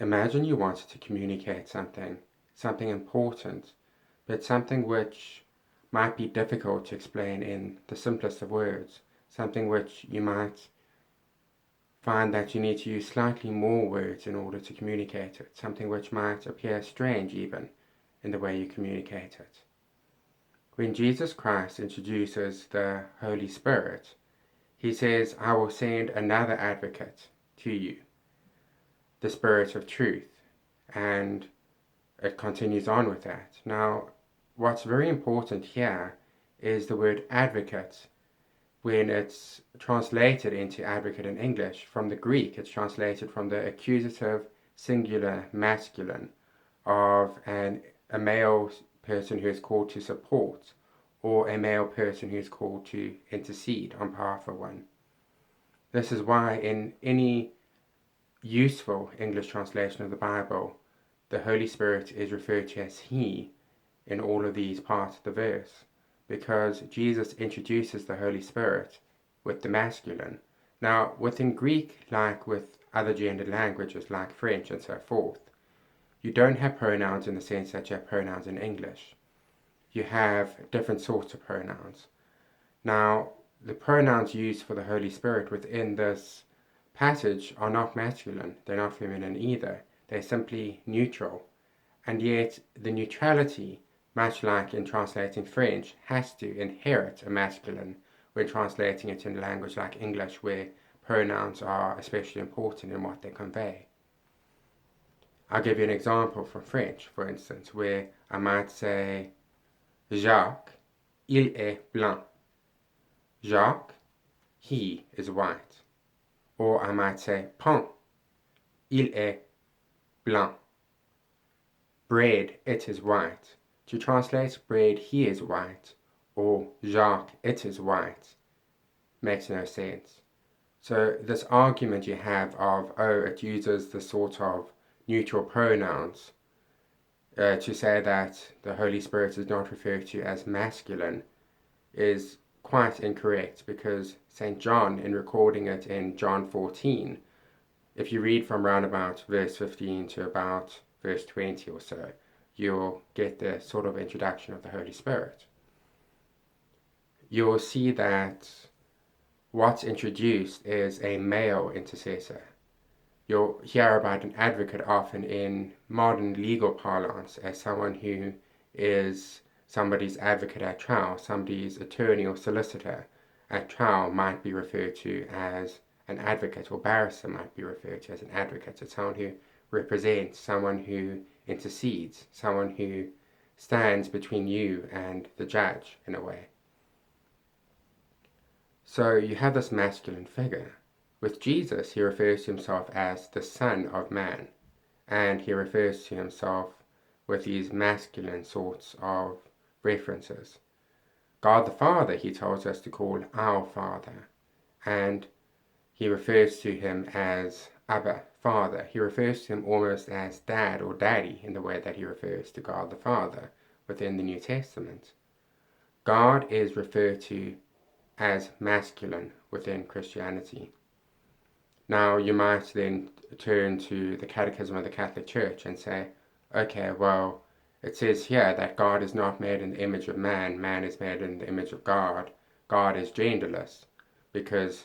Imagine you wanted to communicate something important, but something which might be difficult to explain in the simplest of words, something which you might find that you need to use slightly more words in order to communicate it, something which might appear strange even in the way you communicate it. When Jesus Christ introduces the Holy Spirit, he says, "I will send another advocate to you, the Spirit of truth," and it continues on with that. Now, what's very important here is the word advocate. When it's translated into advocate in English, from the Greek, it's translated from the accusative singular masculine of a male person who is called to support, or a male person who is called to intercede on behalf of one. This is why in any useful English translation of the Bible, the Holy Spirit is referred to as He in all of these parts of the verse, because Jesus introduces the Holy Spirit with the masculine. Now, within Greek, like with other gendered languages like French and so forth, you don't have pronouns in the sense that you have pronouns in English. You have different sorts of pronouns. Now, the pronouns used for the Holy Spirit within this passage are not masculine, they're not feminine either, they're simply neutral. And yet, the neutrality, much like in translating French, has to inherit a masculine when translating it in a language like English, where pronouns are especially important in what they convey. I'll give you an example from French, for instance, where I might say, Jacques, il est blanc. Jacques, he is white. Or I might say, pain, il est blanc. Bread, it is white. To translate bread, he is white, or Jacques, it is white, makes no sense. So this argument you have of, oh, it uses the sort of neutral pronouns to say that the Holy Spirit is not referred to as masculine is quite incorrect, because St. John, in recording it in John 14, if you read from round about verse 15 to about verse 20 or so, you'll get the sort of introduction of the Holy Spirit. You'll see that what's introduced is a male intercessor. You'll hear about an advocate often in modern legal parlance as someone who is somebody's advocate at trial, somebody's attorney or solicitor at trial might be referred to as an advocate, or barrister might be referred to as an advocate. It's someone who represents, someone who intercedes, someone who stands between you and the judge in a way. So you have this masculine figure. With Jesus, he refers to himself as the Son of Man, and he refers to himself with these masculine sorts of references. God the Father, he tells us to call our Father, and he refers to him as Abba, Father. He refers to him almost as Dad or Daddy in the way that he refers to God the Father within the New Testament. God is referred to as masculine within Christianity. Now, you might then turn to the Catechism of the Catholic Church and say, okay, well, it says here that God is not made in the image of man, man is made in the image of God. God is genderless, because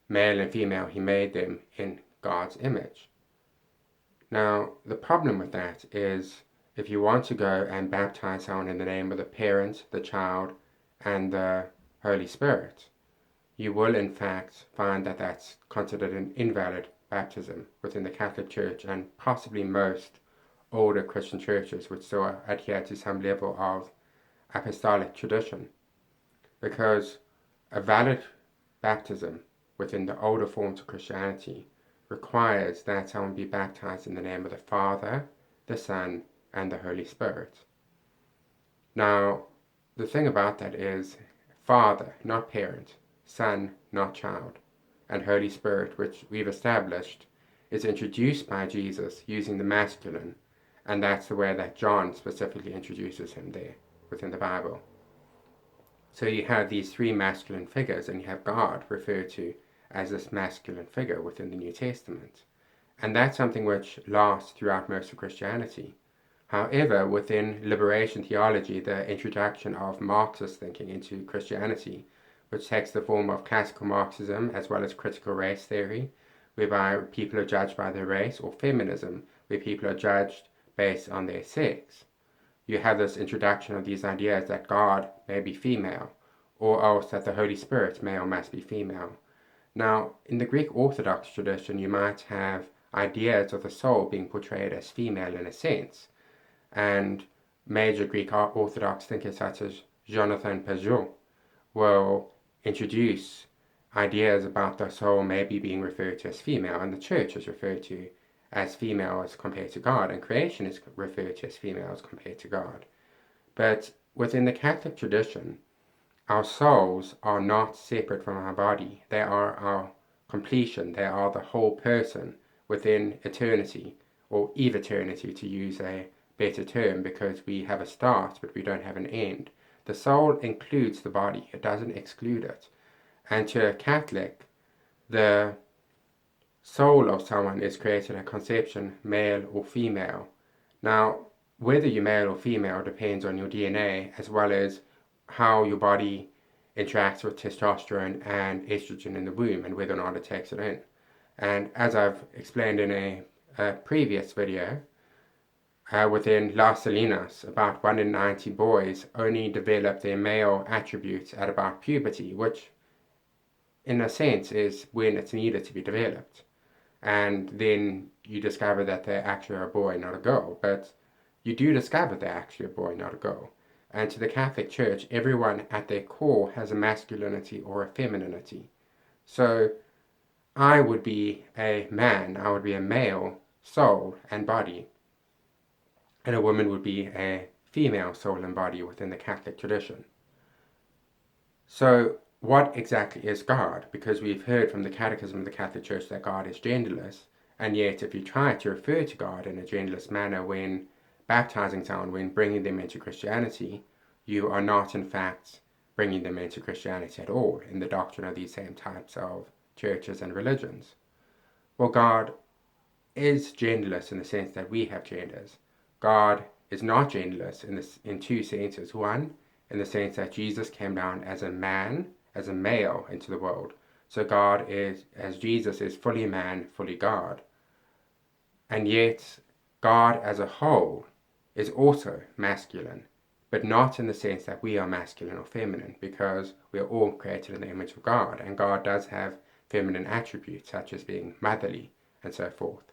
male and female, he made them in God's image. Now, the problem with that is, if you want to go and baptize someone in the name of the parent, the child, and the Holy Spirit, you will in fact find that that's considered an invalid baptism within the Catholic Church, and possibly most older Christian churches which still adhere to some level of apostolic tradition. Because a valid baptism within the older forms of Christianity requires that someone be baptized in the name of the Father, the Son, and the Holy Spirit. Now, the thing about that is Father, not parent, Son, not child, and Holy Spirit, which we've established, is introduced by Jesus using the masculine, and that's the way that John specifically introduces him there within the Bible. So you have these three masculine figures, and you have God referred to as this masculine figure within the New Testament. And that's something which lasts throughout most of Christianity. However, within liberation theology, the introduction of Marxist thinking into Christianity, which takes the form of classical Marxism as well as critical race theory, whereby people are judged by their race, or feminism, where people are judged based on their sex. You have this introduction of these ideas that God may be female, or else that the Holy Spirit may or must be female. Now, in the Greek Orthodox tradition, you might have ideas of the soul being portrayed as female in a sense, and major Greek Orthodox thinkers such as Jonathan Pajot will introduce ideas about the soul maybe being referred to as female, and the church is referred to as female as compared to God, and creation is referred to as female as compared to God. But within the Catholic tradition, our souls are not separate from our body. They are our completion. They are the whole person within eternity, or eviternity to use a better term, because we have a start but we don't have an end. The soul includes the body. It doesn't exclude it. And to a Catholic, the soul of someone is created at conception, male or female. Now, whether you're male or female depends on your DNA, as well as how your body interacts with testosterone and estrogen in the womb, and whether or not it takes it in. And as I've explained in a previous video, within Las Salinas, about 1 in 90 boys only develop their male attributes at about puberty, which in a sense is when it's needed to be developed. And then you discover that they're actually a boy, not a girl. But you do discover they're actually a boy, not a girl. And to the Catholic Church, everyone at their core has a masculinity or a femininity. So I would be a man, I would be a male soul and body, and a woman would be a female soul and body within the Catholic tradition. So what exactly is God? Because we've heard from the Catechism of the Catholic Church that God is genderless, and yet if you try to refer to God in a genderless manner when baptizing someone, when bringing them into Christianity, you are not in fact bringing them into Christianity at all in the doctrine of these same types of churches and religions. Well, God is genderless in the sense that we have genders. God is not genderless in two senses. One, in the sense that Jesus came down as a man, as a male into the world. So God is, as Jesus is fully man, fully God. And yet, God as a whole is also masculine, but not in the sense that we are masculine or feminine, because we are all created in the image of God, and God does have feminine attributes such as being motherly and so forth.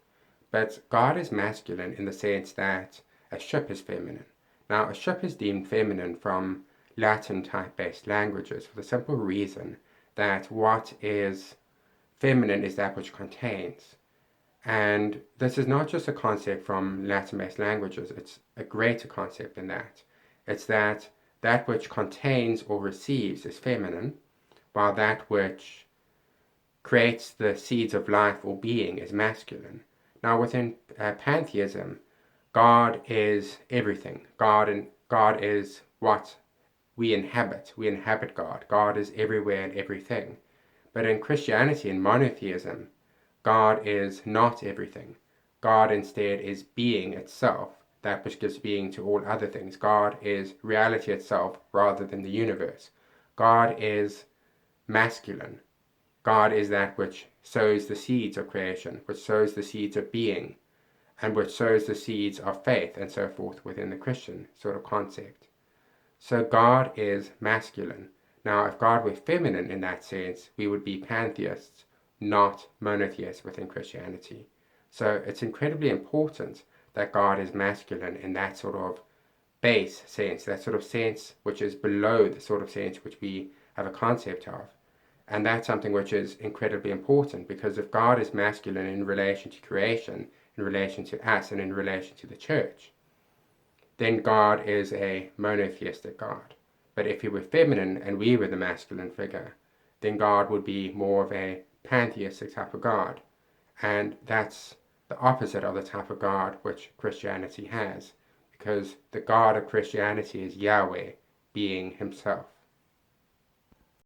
But God is masculine in the sense that a ship is feminine. Now, a ship is deemed feminine from Latin type-based languages for the simple reason that what is feminine is that which contains. And this is not just a concept from Latin-based languages, it's a greater concept than that. It's that which contains or receives is feminine, while that which creates the seeds of life or being is masculine. Now within pantheism, God is everything. God is what we inhabit. We inhabit God. God is everywhere and everything. But in Christianity and monotheism, God is not everything. God instead is being itself, that which gives being to all other things. God is reality itself rather than the universe. God is masculine. God is that which sows the seeds of creation, which sows the seeds of being, and which sows the seeds of faith and so forth within the Christian sort of concept. So God is masculine. Now, if God were feminine in that sense, we would be pantheists, not monotheists within Christianity. So it's incredibly important that God is masculine in that sort of base sense, that sort of sense which is below the sort of sense which we have a concept of. And that's something which is incredibly important, because if God is masculine in relation to creation, in relation to us, and in relation to the church, then God is a monotheistic God. But if he were feminine and we were the masculine figure, then God would be more of a pantheistic type of God. And that's the opposite of the type of God which Christianity has, because the God of Christianity is Yahweh, being himself.